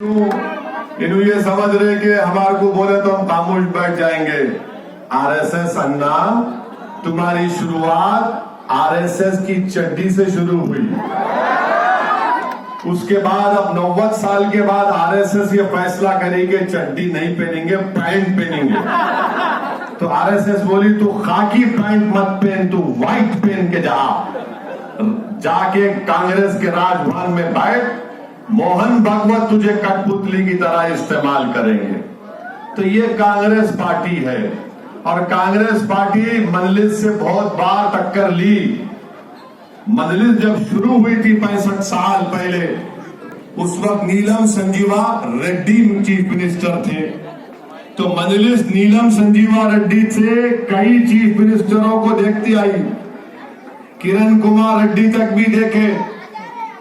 इन्हों ये समझ रहे कि हमारे को बोले तो हम खामोश बैठ जाएंगे। आरएसएस अन्ना, तुम्हारी शुरुआत आरएसएस की चड्डी से शुरू हुई। उसके बाद अब 90 साल के बाद आरएसएस ये फैसला करेगी चड्डी नहीं पहनेंगे, पैंट पहनेंगे। तो आरएसएस बोली तू खाकी पैंट मत पहन, तू व्हाइट पहन के जाके कांग्रेस के राजभवन में बैठ, मोहन भागवत तुझे कठपुतली की तरह इस्तेमाल करेंगे। तो ये कांग्रेस पार्टी है और कांग्रेस पार्टी मजलिस से बहुत बार टक्कर ली। मजलिस जब शुरू हुई थी 65 साल पहले, उस वक्त नीलम संजीवा रेड्डी चीफ मिनिस्टर थे। तो मजलिस नीलम संजीवा रेड्डी से कई चीफ मिनिस्टरों को देखती आई। किरण कुमार रेड्डी तक भी देखे।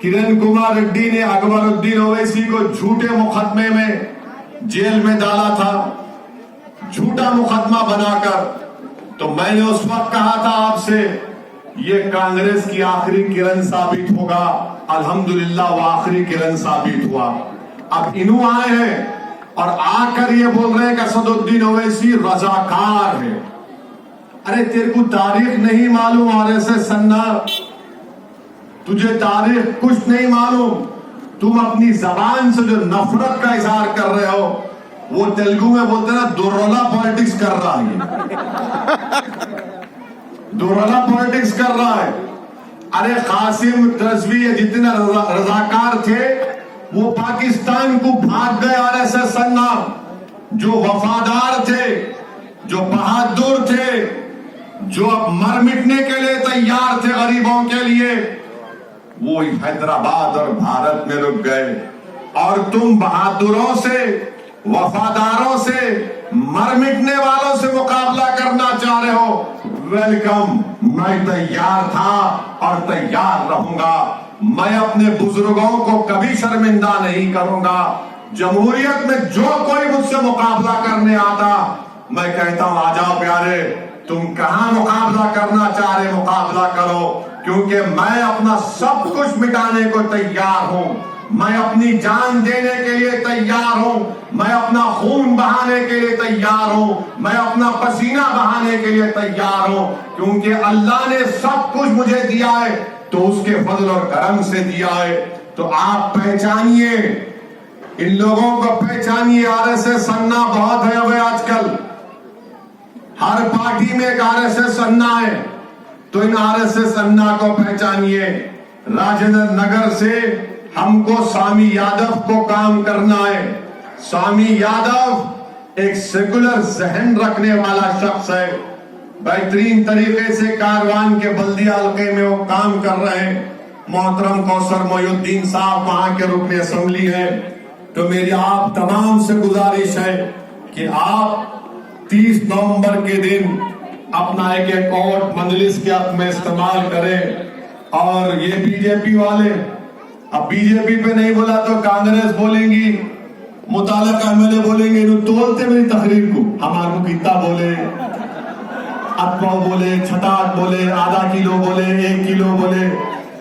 किरण कुमार रेड्डी ने अकबरुद्दीन ओवैसी को झूठे मुकदमे में जेल में डाला था, झूठा मुकदमा बनाकर। तो मैंने उस वक्त कहा था आपसे, ये कांग्रेस की आखिरी किरण साबित होगा। अल्हम्दुलिल्लाह वो आखिरी किरण साबित हुआ। अब इन्हों आए हैं और आकर ये बोल रहे हैं कि असदुद्दीन ओवैसी रजाकार है। अरे तेरे को तारीख नहीं मालूम आरएसएस सन्ना, तुझे तारीख कुछ नहीं मालूम। तुम अपनी जबान से जो नफरत का इजहार कर रहे हो, वो तेलुगु में बोलते ना दुर्रोला पॉलिटिक्स कर रहा है। दुर्रोला पॉलिटिक्स कर रहा है। अरे कासिम रिजवी ये जितने रजाकार थे वो पाकिस्तान को भाग गए। आरएसएस सन्ना जो वफादार थे, जो बहादुर थे, जो अब मर मिटने के लिए तैयार थे गरीबों के लिए, वो हैदराबाद और भारत में रुक गए। और तुम बहादुरों से, वफादारों से, मर मिटने वालों से मुकाबला करना चाह रहे हो। वेलकम, मैं तैयार था और तैयार रहूंगा। मैं अपने बुजुर्गों को कभी शर्मिंदा नहीं करूंगा। जमहूरियत में जो कोई मुझसे मुकाबला करने आता, मैं कहता हूं आ जाओ प्यारे, तुम कहां मुकाबला करना चाह रहे, मुकाबला करो, क्योंकि मैं अपना सब कुछ मिटाने को तैयार हूं। मैं अपनी जान देने के लिए तैयार हूं। मैं अपना खून बहाने के लिए तैयार हूं। मैं अपना पसीना बहाने के लिए तैयार हूं, क्योंकि अल्लाह ने सब कुछ मुझे दिया है तो उसके फजल और करम से दिया है। तो आप पहचानिए, इन लोगों को पहचानिए। आरएसएस सन्ना बहुत है अब आजकल, हर पार्टी में एक आरएसएस सन्ना है। तो इन आरएसएस सन्ना को पहचानिए। राजेंद्र नगर से हमको स्वामी यादव को काम करना है। स्वामी यादव एक सेकुलर जहन रखने वाला शख्स है। बेहतरीन तरीके से कारवान के बल्दिया हल्के में वो काम कर रहे हैं। मोहतरम कौसर मोयुद्दीन साहब वहां के रुकने असेंबली है। तो मेरी आप तमाम से गुजारिश है कि आप 30 नवंबर के दिन अपना एक वोट मजलिस के हक में इस्तेमाल करें। और ये बीजेपी वाले, अब बीजेपी पे नहीं बोला तो कांग्रेस बोलेंगी, मुतालिका एमएलए बोलेंगे। इन्हों तोलते मेरी तकरीर को, हमारे को कितना बोले, अतपाव बोले, छटाक बोले, आधा किलो बोले, 1 किलो बोले,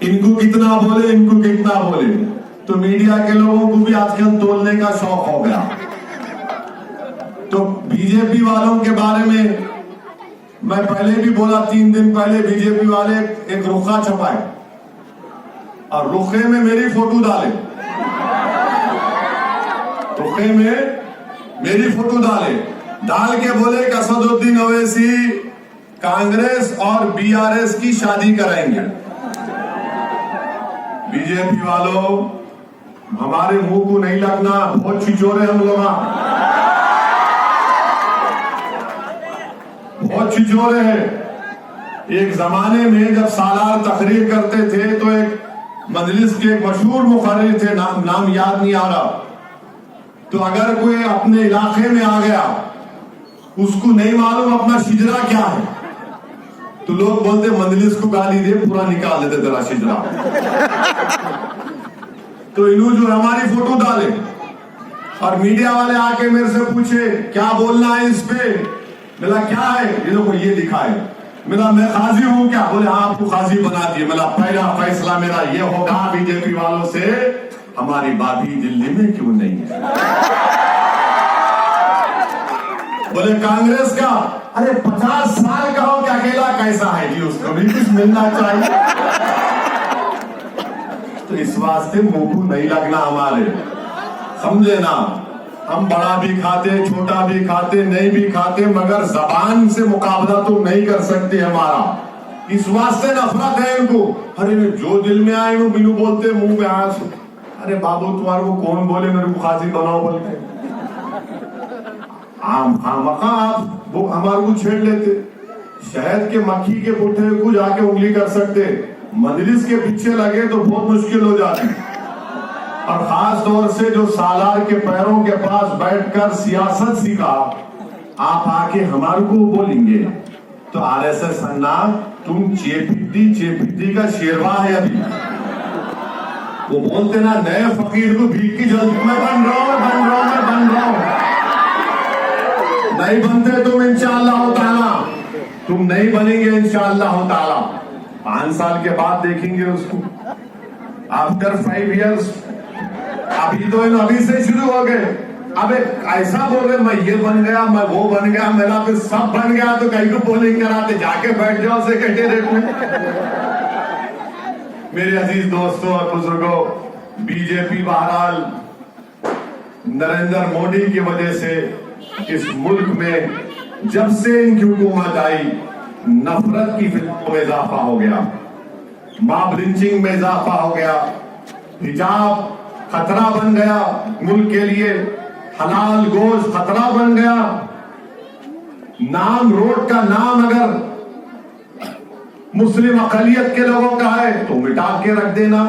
इनको कितना बोले, इनको कितना बोले। तो मीडिया के लोगों को भी आजकल तोलने का शौक हो गया। तो बीजेपी वालों के बारे में मैं पहले भी बोला, 3 दिन पहले बीजेपी वाले एक रुखा छपाए और रुखे में मेरी फोटो डाले। रुखे में मेरी फोटो डाल के बोले कि असदुद्दीन ओवैसी कांग्रेस और बीआरएस की शादी कराएंगे। बीजेपी वालों, हमारे मुंह को नहीं लगना, बहुत छिचोरे हम लोग, बहुत छिचोरे हैं। एक जमाने में जब सालार तकरीर करते थे तो एक मजलिस के एक मशहूर मुखर्रिर थे, नाम याद नहीं आ रहा। तो अगर कोई अपने इलाके में आ गया, उसको नहीं मालूम अपना शिजरा क्या है, तो लोग बोलते मजलिस को गाली दे, पूरा निकाल देते तेरा शिजरा। तो इन्हों जो हमारी फोटो डाले और मीडिया वाले आके मेरे से पूछे क्या बोलना है इस पे। मिला क्या है, ये देखो ये लिखा है। मिला मैं काजी हूं क्या? बोले हाँ आपको काजी बना दिए। मिला पहला फैसला मेरा ये होगा बीजेपी वालों से हमारी भाभी दिल्ली में क्यों नहीं है? बोले कांग्रेस का, अरे 50 साल का हो कि अकेला कैसा है जी, उसको भी कुछ मिलना चाहिए। तो इस वास्ते मुंह को नहीं लगना हमारे, समझे ना। हम बड़ा भी खाते, छोटा भी खाते, नहीं भी खाते, मगर जबान से मुकाबला तो नहीं कर सकते हमारा। इस वास्ते नफरत है इनको। अरे जो दिल में आए वो बिलू बोलते, मुंह में आंसू। अरे बाबू तुम्हारे को कौन बोले मेरे को खासी बनाओ बोलते? आप वो हमारे को छेड़ लेते। शहद के मक्खी के पुट्ठे को जाके उंगली कर सकते, मजलिस के पीछे लगे तो बहुत मुश्किल हो जाती। और खास तौर से जो सालार के पैरों के पास बैठकर सियासत सीखा, आप आके हमारे को बोलेंगे तो आरएसएस अन्ना तुम चेपिट्टी का शेरवा है। अभी वो बोलते ना, नए फकीर को भीख की जल्द में बन रहा हूं। नहीं बनते तुम इंशाअल्लाह ताला, तुम नहीं बनेंगे इंशाअल्लाह ताला। 5 साल के बाद देखेंगे उसको, आफ्टर 5 इयर्स। अभी तो अभी से शुरू हो गए। अब ऐसा बोल रहे, मैं ये बन गया, मैं वो बन गया, मेरा तो सब बन गया, तो कहीं को पोलिंग कराते, जाके बैठ जाओ सेक्रेटेरिएट में। मेरे अजीज दोस्तों और बुजुर्गों, बीजेपी बहरहाल नरेंद्र मोदी की वजह से इस मुल्क में जब से इनकी हुकूमत आई, नफरत की फिल्मों में इजाफा हो गया, मॉब लिंचिंग में इजाफा हो गया, हिजाब खतरा बन गया मुल्क के लिए, हलाल गोश्त खतरा बन गया। नाम रोड का नाम अगर मुस्लिम अकलियत के लोगों का है तो मिटा के रख देना।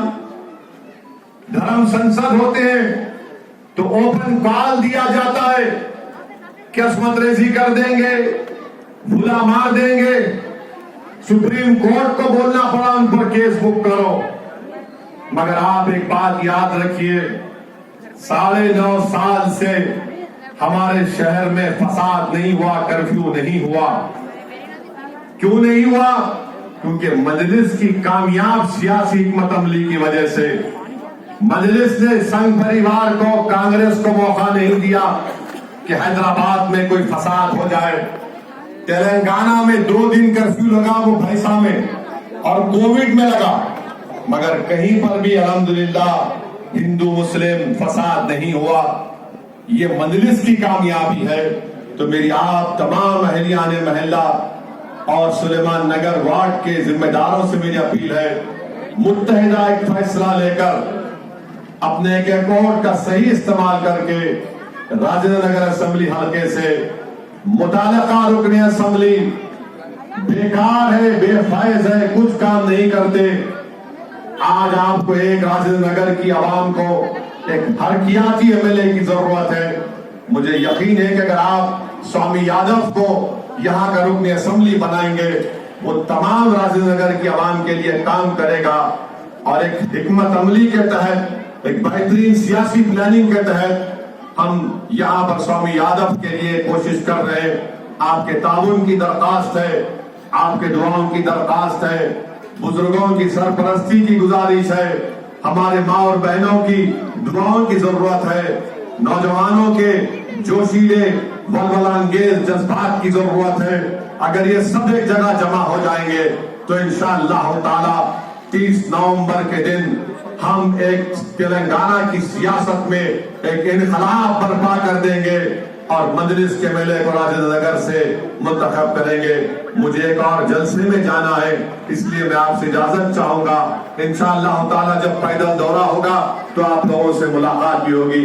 धर्म संसद होते हैं तो ओपन कॉल दिया जाता है कि अस्मत रेजी कर देंगे, भूला मार देंगे। सुप्रीम कोर्ट को बोलना पड़ा उन पर केस बुक करो। मगर आप एक बात याद रखिए, 9.5 साल से हमारे शहर में फसाद नहीं हुआ, कर्फ्यू नहीं हुआ। क्यों नहीं हुआ? क्योंकि मजलिस की कामयाब सियासी हिकमत अमली की वजह से मजलिस ने संघ परिवार को, कांग्रेस को मौका नहीं दिया कि हैदराबाद में कोई फसाद हो जाए। तेलंगाना में 2 दिन कर्फ्यू लगा, वो भैंसा में, और कोविड में लगा, मगर कहीं पर भी अल्हम्दुलिल्लाह हिंदू मुस्लिम फसाद नहीं हुआ। ये मजलिस की कामयाबी है। तो मेरी आप तमाम अहलियाने महल्ला और सुलेमान नगर वार्ड के जिम्मेदारों से मेरी अपील है, मुत्तहिदा एक फैसला लेकर अपने एक अकॉर्ड का सही इस्तेमाल करके राजेंद्र नगर असेंबली हल्के से मुताल्लिका रुकने असेंबली बेकार है, बेफायज है, कुछ काम नहीं करते। आज आपको एक राजेंद्र नगर की आवाम को एक हरकियाती एमएलए की जरूरत है। मुझे यकीन है कि अगर आप स्वामी यादव को यहाँ का रुकने असेंबली बनाएंगे, वो तमाम राजेंद्र नगर की आवाम के लिए काम करेगा और एक हिकमत अमली के तहत, एक बेहतरीन सियासी प्लानिंग के तहत हम यहाँ पर स्वामी यादव के लिए कोशिश कर रहे हैं। आपके ताउन की दरखास्त है, आपके दुआओं की दरखास्त है, बुजुर्गों की सरपरस्ती की गुजारिश है, हमारे माँ और बहनों की दुआओं की जरूरत है, नौजवानों के जोशीले वलवलांगेज जज्बात की जरूरत है। अगर ये सब एक जगह जमा हो जाएंगे तो इंशाअल्लाह ताला 30 नवंबर के दिन हम एक तेलंगाना की सियासत में एक इनकलाब बर्पा कर देंगे और मजलिस के एमएलए को राजेंद्र नगर से मुंतखब करेंगे। मुझे एक और जलसे में जाना है, इसलिए मैं आपसे इजाजत चाहूंगा। इंशाअल्लाह ताला जब पैदल दौरा होगा तो आप लोगों से मुलाकात भी होगी।